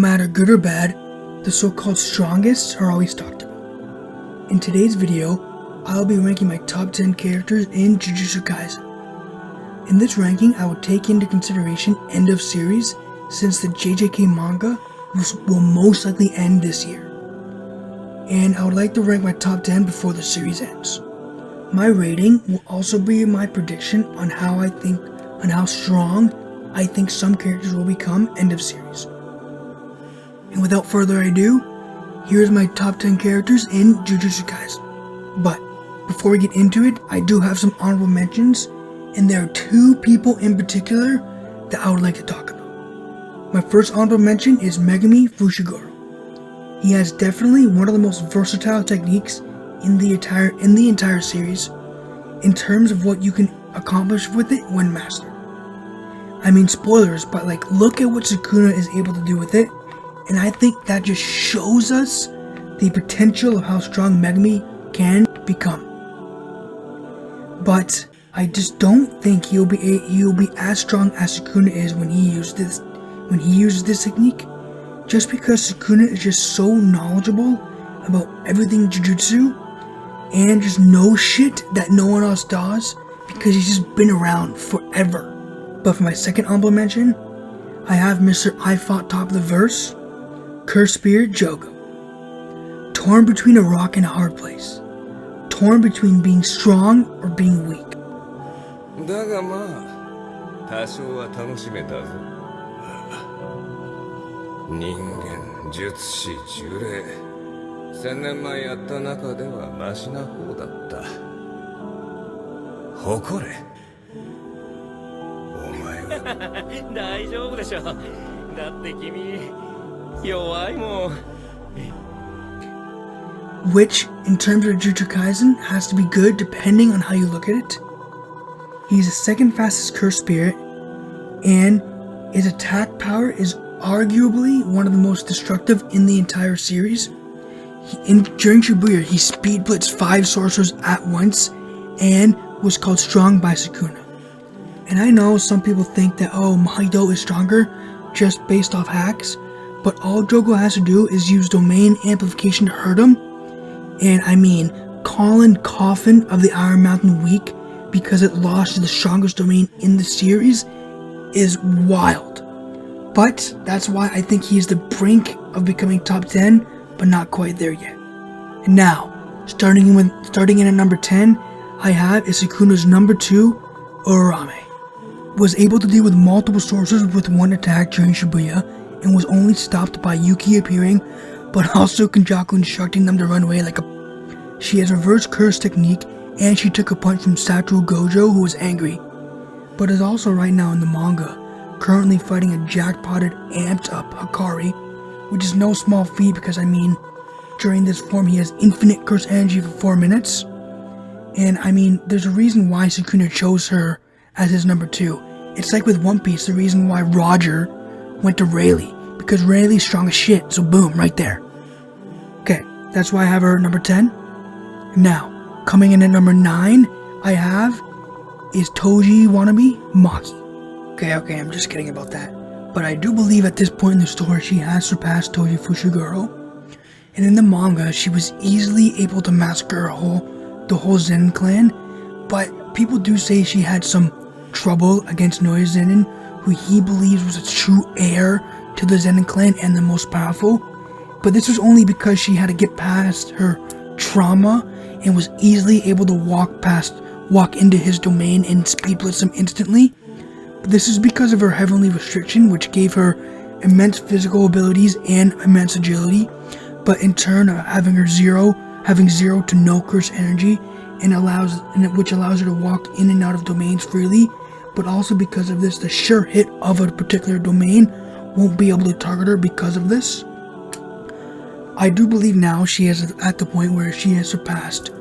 matter good or bad, the so-called strongest are always talked about. In today's video, I'll be ranking my top 10 characters in Jujutsu Kaisen. In this ranking, I will take into consideration end of series, since the JJK manga will most likely end this year. And I would like to rank my top 10 before the series ends. My rating will also be my prediction on how strong I think some characters will become end of series. And without further ado, here's my top 10 characters in Jujutsu Kaisen. But before we get into it, I do have some honorable mentions, and there are two people in particular that I would like to talk about. My first honorable mention is Megumi Fushiguro. He has definitely one of the most versatile techniques in the entire series in terms of what you can accomplish with it when mastered. I mean, spoilers, but look at what Sukuna is able to do with it, and I think that just shows us the potential of how strong Megumi can become. But I just don't think he'll be as strong as Sukuna is when he uses this technique. Just because Sukuna is just so knowledgeable about everything Jujutsu and just knows shit that no one else does because he's just been around forever. But for my second honorable mention, I have Mr. I Fought Top of the Verse, Cursed Spirit Jogo. Torn between a rock and a hard place. Torn between being strong or being weak. だがまあ、多少は楽しめたぞ。人間、術師、呪霊、1000年前やった中ではマシな方だった。誇れ。お前は。大丈夫でしょ。だって君、弱いもん。Which, in terms of Jujutsu Kaisen, has to be good depending on how you look at it. He's the second fastest cursed spirit, and his attack power is arguably one of the most destructive in the entire series. During Shibuya, he speed blitzed 5 sorcerers at once and was called strong by Sukuna. And I know some people think that, oh, Mahito is stronger just based off hacks, but all Jogo has to do is use domain amplification to hurt him. And I mean, calling Coffin of the Iron Mountain weak because it lost to the strongest domain in the series is wild. But that's why I think he's the brink of becoming top 10, but not quite there yet. And now, starting in at number 10, I have is Sukuna's number 2, Urarame. Was able to deal with multiple sorcerers with one attack during Shibuya, and was only stopped by Yuki appearing, but also Kenjaku instructing them to run away She has reverse curse technique, and she took a punch from Satoru Gojo, who was angry, but is also right now in the manga, currently fighting a jackpotted, amped up Hikari, which is no small feat because I mean, during this form he has infinite curse energy for 4 minutes, and I mean, there's a reason why Sukuna chose her as his number 2. It's like with One Piece, the reason why Roger went to Rayleigh, because Rayleigh's strong as shit, so boom, right there. Okay, that's why I have her at number 10. Now, coming in at number 9, I have is Toji wannabe Maki. Okay, I'm just kidding about that. But I do believe at this point in the story she has surpassed Toji Fushiguro. And in the manga, she was easily able to massacre the whole Zenin clan. But people do say she had some trouble against Noya Zenin, who he believes was a true heir to the Zenin clan and the most powerful. But this was only because she had to get past her trauma and was easily able to walk into his domain and speed blitz him instantly. But this is because of her heavenly restriction, which gave her immense physical abilities and immense agility, but in turn having zero to no curse energy, which allows her to walk in and out of domains freely. But also because of this, the sure hit of a particular domain won't be able to target her because of this. I do believe now she is at the point where she has surpassed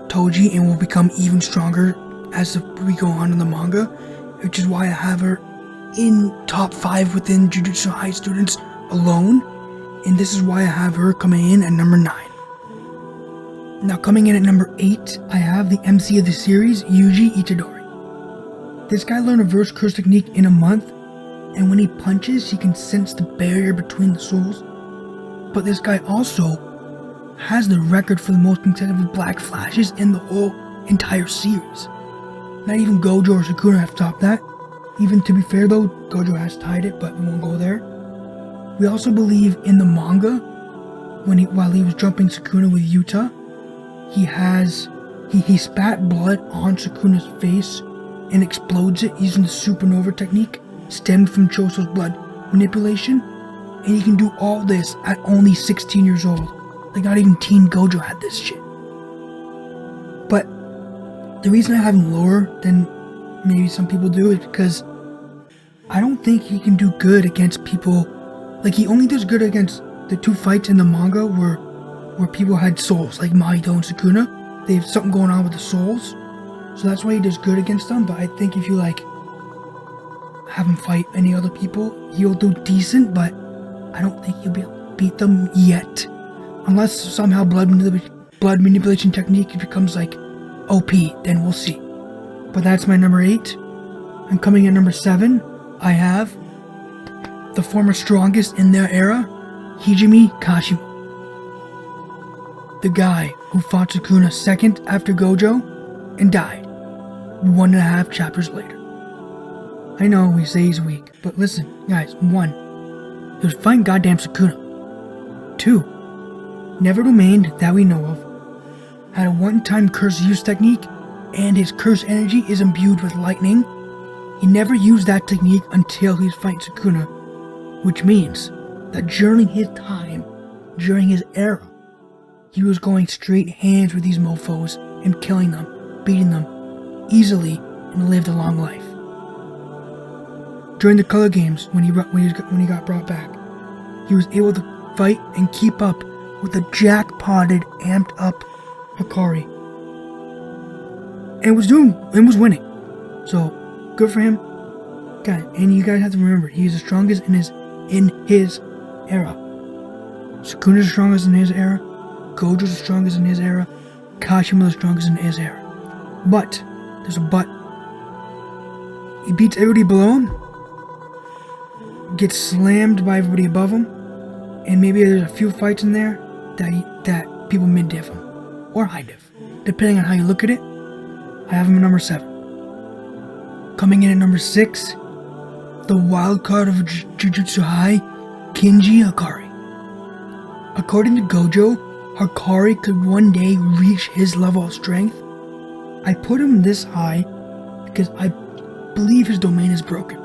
Toji and will become even stronger as we go on in the manga, which is why I have her in top 5 within Jujutsu High students alone, and this is why I have her coming in at number 9. Now coming in at number 8, I have the MC of the series, Yuji Itadori. This guy learned reverse curse technique in a month, and when he punches, he can sense the barrier between the souls. But this guy also has the record for the most consecutive black flashes in the whole entire series. Not even Gojo or Sukuna have topped that. Even to be fair though, Gojo has tied it, but we won't go there. We also believe in the manga, while he was jumping Sukuna with Yuta, he spat blood on Sukuna's face and explodes it using the supernova technique stemmed from Choso's blood manipulation, and he can do all this at only 16 years old. Like, not even teen Gojo had this shit. But the reason I have him lower than maybe some people do is because I don't think he can do good against people. Like, he only does good against the two fights in the manga where people had souls, like Mahito and Sukuna. They have something going on with the souls, so that's why he does good against them. But I think if you like have him fight any other people, he'll do decent, but I don't think he'll be able to beat them yet, unless somehow blood manipulation technique becomes like OP. Then we'll see. But that's my number 8. And coming in number 7, I have the former strongest in their era, Hijime Kashimo. The guy who fought Sukuna second after Gojo and died 1.5 chapters later. I know we say he's weak, but listen, guys. 1, he was fighting goddamn Sukuna. 2, never domained that we know of, had a one-time curse use technique, and his curse energy is imbued with lightning. He never used that technique until he was fighting Sukuna, which means that during his time, during his era, he was going straight hands with these mofos and killing them, beating them easily, and lived a long life. During the color games, when he got brought back, he was able to fight and keep up with the jackpotted, amped up Hikari, and was winning. So good for him, guys. And you guys have to remember, he's the strongest in his era. Sukuna's the strongest in his era. Gojo's the strongest in his era. Kashima's the strongest in his era. But there's a but. He beats everybody below him, gets slammed by everybody above him, and maybe there's a few fights in there that people mid-diff him or high-diff, depending on how you look at it. I have him at number 7. Coming in at number 6, the wild card of Jujutsu High, Kinji Hikari. According to Gojo, Hikari could one day reach his level of strength. I put him this high because I believe his domain is broken.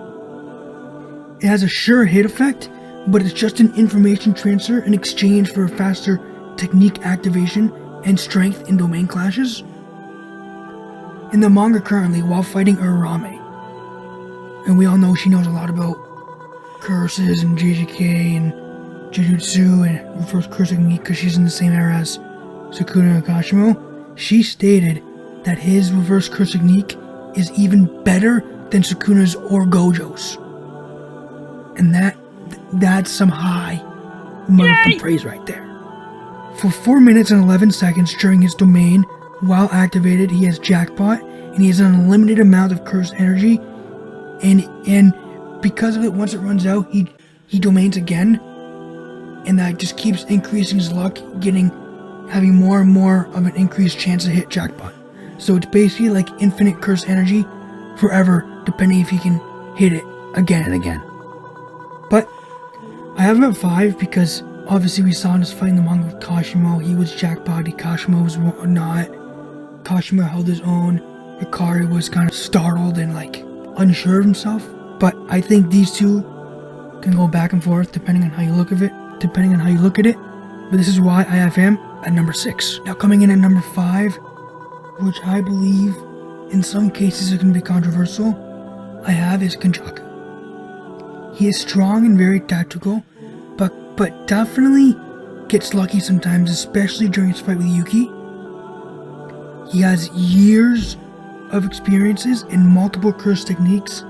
It has a sure hit effect, but it's just an information transfer in exchange for a faster technique activation and strength in domain clashes. In the manga currently, while fighting Urarame, and we all know she knows a lot about curses and JJK and Jujutsu and reverse curse technique because she's in the same era as Sukuna and Kashimo, she stated that his reverse curse technique is even better than Sukuna's or Gojo's. And that's some high motherfucking praise right there. For 4 minutes and 11 seconds during his domain, while activated, he has jackpot, and he has an unlimited amount of curse energy, and because of it, once it runs out, he domains again, and that just keeps increasing his luck, having more and more of an increased chance to hit jackpot. So it's basically like infinite curse energy forever, depending if he can hit it again and again. But I have him at 5 because obviously we saw us fighting the manga with Kashimo. He was jackpotty, Kashimo was not. Kashimo held his own. Hikari was kind of startled and unsure of himself. But I think these two can go back and forth depending on how you look at it. But this is why I have him at number 6. Now coming in at number 5, which I believe in some cases it can be controversial, I have is Kenjaku. He is strong and very tactical, but definitely gets lucky sometimes, especially during his fight with Yuki. He has years of experiences in multiple curse techniques,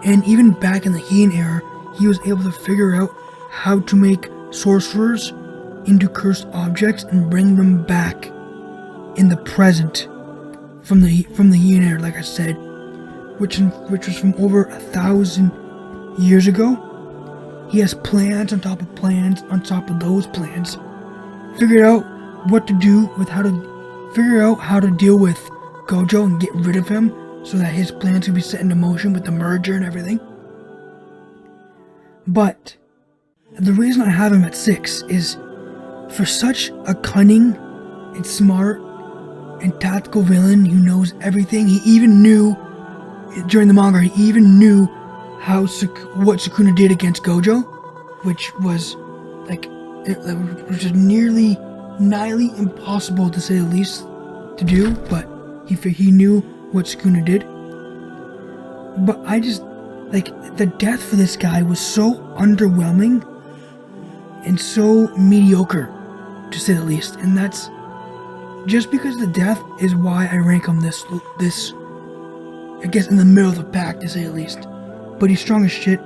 and even back in the Heian era, he was able to figure out how to make sorcerers into cursed objects and bring them back in the present from the Heian era, like I said, which was from over 1,000 years ago. He has plans on top of plans on top of those plans. Figured out what to do with figure out how to deal with Gojo and get rid of him so that his plans can be set into motion with the merger and everything. But the reason I have him at 6 is for such a cunning and smart and tactical villain who knows everything. He even knew during the manga. He even knew what Sukuna did against Gojo, which was nearly impossible to say the least to do. But he knew what Sukuna did. But I just the death for this guy was so underwhelming and so mediocre, to say the least. And that's just because the death is why I rank him this I guess in the middle of the pack, to say the least. But he's strong as shit.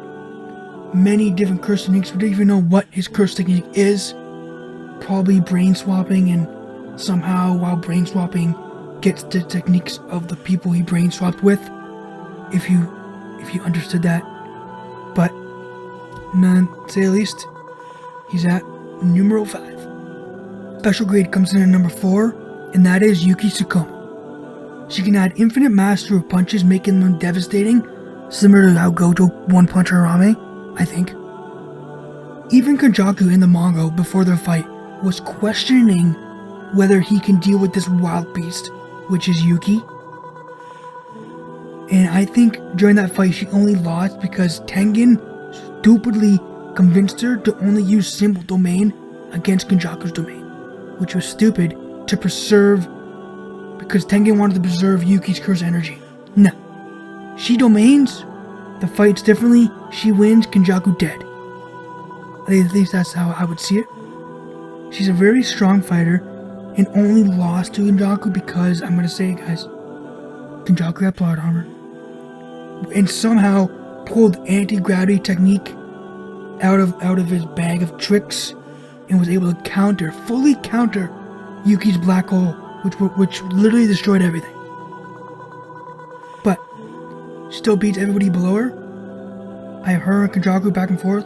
Many different curse techniques. We don't even know what his curse technique is. Probably brain swapping, and somehow while brain swapping gets the techniques of the people he brain swapped with. If you understood that. But to say the least, he's at numero 5. Special grade comes in at number 4, and that is Yuki Tsukumo. She can add infinite mastery of punches, making them devastating, similar to how Gojo one-punched Harame, I think. Even Kanjaku in the manga before their fight was questioning whether he can deal with this wild beast, which is Yuki. And I think during that fight she only lost because Tengen stupidly convinced her to only use Symbol Domain against Kanjaku's domain, which was stupid to preserve, because Tengen wanted to preserve Yuki's curse energy. No. She domains, the fight's differently, she wins, Kanjaku dead. At least that's how I would see it. She's a very strong fighter and only lost to Kanjaku because, I'm gonna say it guys, Kanjaku had plot armor. And somehow pulled anti-gravity technique out of his bag of tricks and was able to fully counter Yuki's black hole, which literally destroyed everything. But still beats everybody below her. I have her and Kanjaku back and forth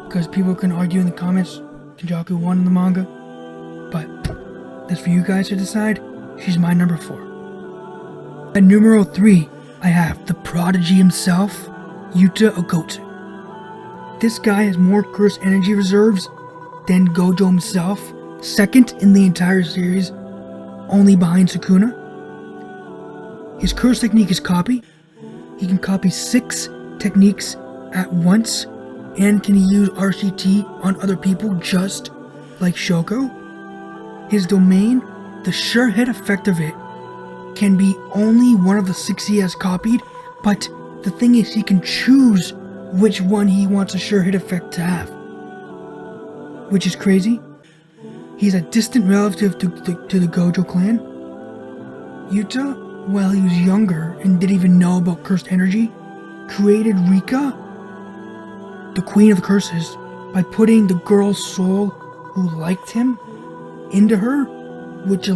because people can argue in the comments Kanjaku won in the manga, but that's for you guys to decide. She's my number 4. At numero 3, I have the prodigy himself, Yuta Okkotsu. This guy has more curse energy reserves than Gojo himself, second in the entire series, only behind Sukuna. His curse technique is copy. He can copy 6 techniques at once, and can use RCT on other people just like Shoko. His domain, the sure hit effect of it, can be only one of the 6 he has copied, but the thing is he can choose which one he wants a sure hit effect to have, which is crazy. He's a distant relative to the Gojo clan. Yuta, while he was younger and didn't even know about cursed energy, created Rika, the queen of the curses, by putting the girl's soul who liked him into her, which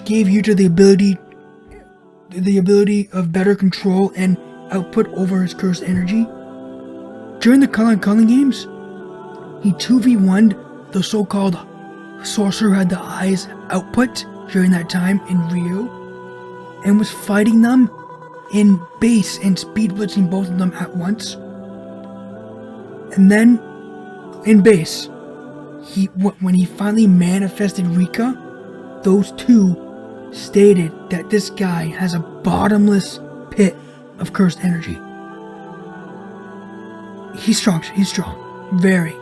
gave Yuta the ability of better control and output over his cursed energy. During the Culling games, he 2v1'd the so-called sorcerer who had the eyes output during that time in Rio, and was fighting them in base and speed blitzing both of them at once. And then in base, when he finally manifested Rika, those two stated that this guy has a bottomless pit of cursed energy. He's strong, very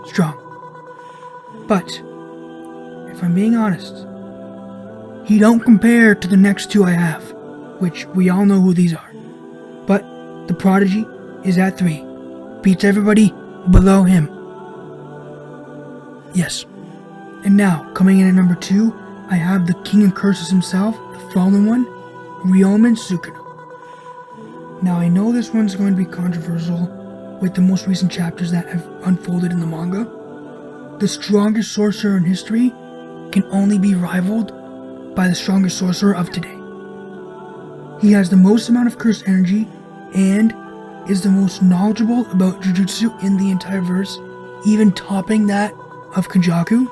strong. But, if I'm being honest, he don't compare to the next 2 I have, which we all know who these are. But, the prodigy is at 3, beats everybody below him. Yes. And now, coming in at number 2, I have the King of Curses himself, the fallen one, Ryomen Sukuna. Now I know this one's going to be controversial with the most recent chapters that have unfolded in the manga. The strongest sorcerer in history can only be rivaled by the strongest sorcerer of today. He has the most amount of cursed energy and is the most knowledgeable about Jujutsu in the entire verse, even topping that of Kajaku.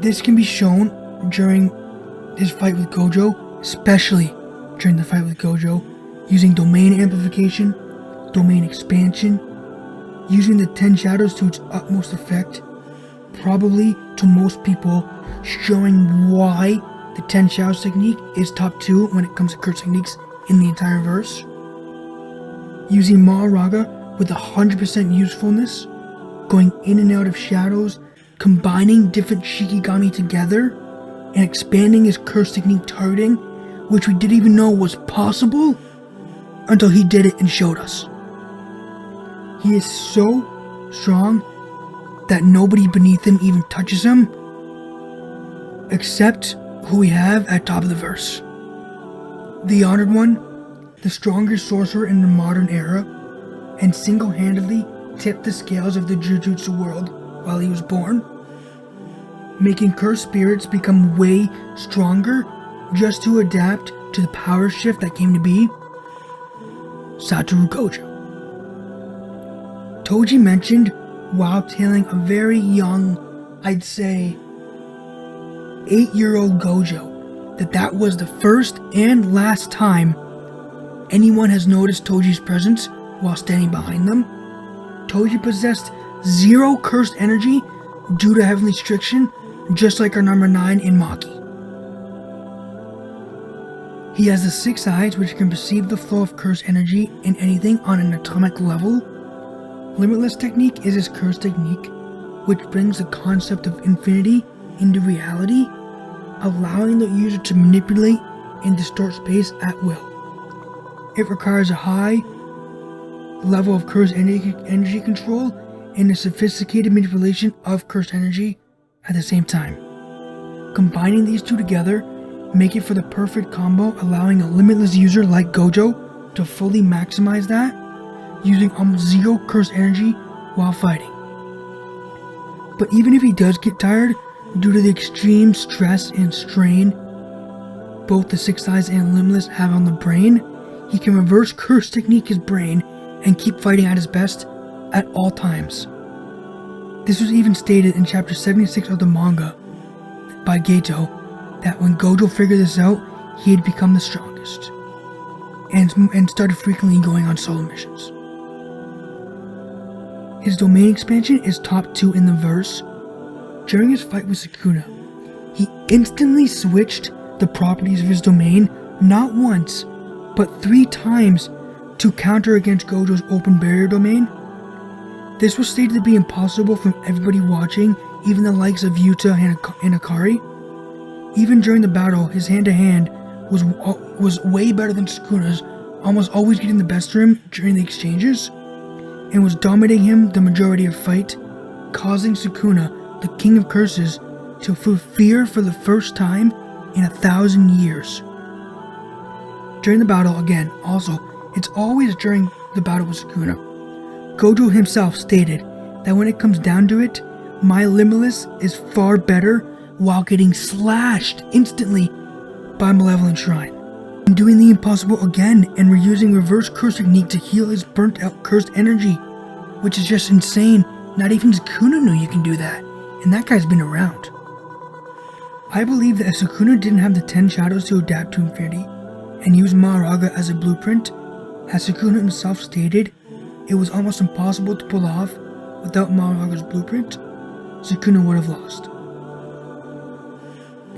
This can be shown during his fight with Gojo, especially during the fight with Gojo, using domain amplification, domain expansion, using the 10 shadows to its utmost effect, probably to most people showing why the 10 shadows technique is top 2 when it comes to curse techniques in the entire verse. Using Maharaga with 100% usefulness, going in and out of shadows, combining different Shikigami together, and expanding his curse technique targeting, which we didn't even know was possible until he did it and showed us. He is so strong that nobody beneath him even touches him, except who we have at top of the verse. The Honored One, the strongest sorcerer in the modern era, and single-handedly tipped the scales of the Jujutsu world while he was born, making cursed spirits become way stronger just to adapt to the power shift that came to be. Satoru Gojo. Toji mentioned while tailing a very young, I'd say 8-year-old Gojo, that was the first and last time anyone has noticed Toji's presence while standing behind them. Toji possessed 0 cursed energy due to heavenly restriction, just like our number 9 in Maki. He has the 6 eyes which can perceive the flow of cursed energy in anything on an atomic level. Limitless technique is his curse technique, which brings the concept of infinity into reality, allowing the user to manipulate and distort space at will. It requires a high level of cursed energy control and a sophisticated manipulation of cursed energy at the same time. Combining these two together make it for the perfect combo, allowing a limitless user like Gojo to fully maximize that, using almost 0 cursed energy while fighting. But even if he does get tired, due to the extreme stress and strain both the 6 eyes and Limitless have on the brain, he can reverse curse technique his brain and keep fighting at his best at all times. This was even stated in chapter 76 of the manga by Geto, that when Gojo figured this out, he had become the strongest and started frequently going on solo missions. His domain expansion is top 2 in the verse. During his fight with Sukuna, he instantly switched the properties of his domain not once, but 3 times to counter against Gojo's open barrier domain. This was stated to be impossible from everybody watching, even the likes of Yuta and Akari. Even during the battle, his hand-to-hand was way better than Sukuna's, almost always getting the best of him during the exchanges, and was dominating him the majority of fight, causing Sukuna, the King of Curses, to feel fear for the first time in 1,000 years. During the battle, again, also, it's always during the battle with Sukuna, Gojo himself stated that when it comes down to it, my Limitless is far better while getting slashed instantly by Malevolent Shrine. And doing the impossible again and reusing reverse curse technique to heal his burnt out cursed energy, which is just insane. Not even Sukuna knew you can do that, and that guy's been around. I believe that if Sukuna didn't have the 10 shadows to adapt to infinity and use Maharaga as a blueprint, as Sukuna himself stated, it was almost impossible to pull off without Maharaga's blueprint. Sukuna would have lost.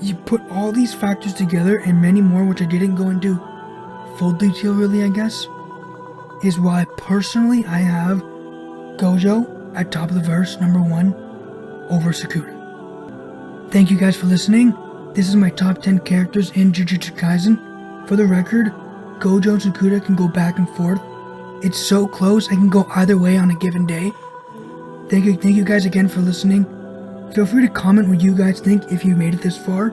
You put all these factors together and many more, which I didn't go into full detail really, I guess, is why personally I have Gojo at top of the verse, number 1, over Sukuna. Thank you guys for listening. This is my top 10 characters in Jujutsu Kaisen. For the record, Gojo and Sukuna can go back and forth. It's so close, I can go either way on a given day. Thank you guys again for listening. Feel free to comment what you guys think if you made it this far.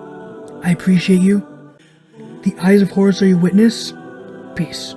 I appreciate you. The eyes of Horus are your witness. Peace.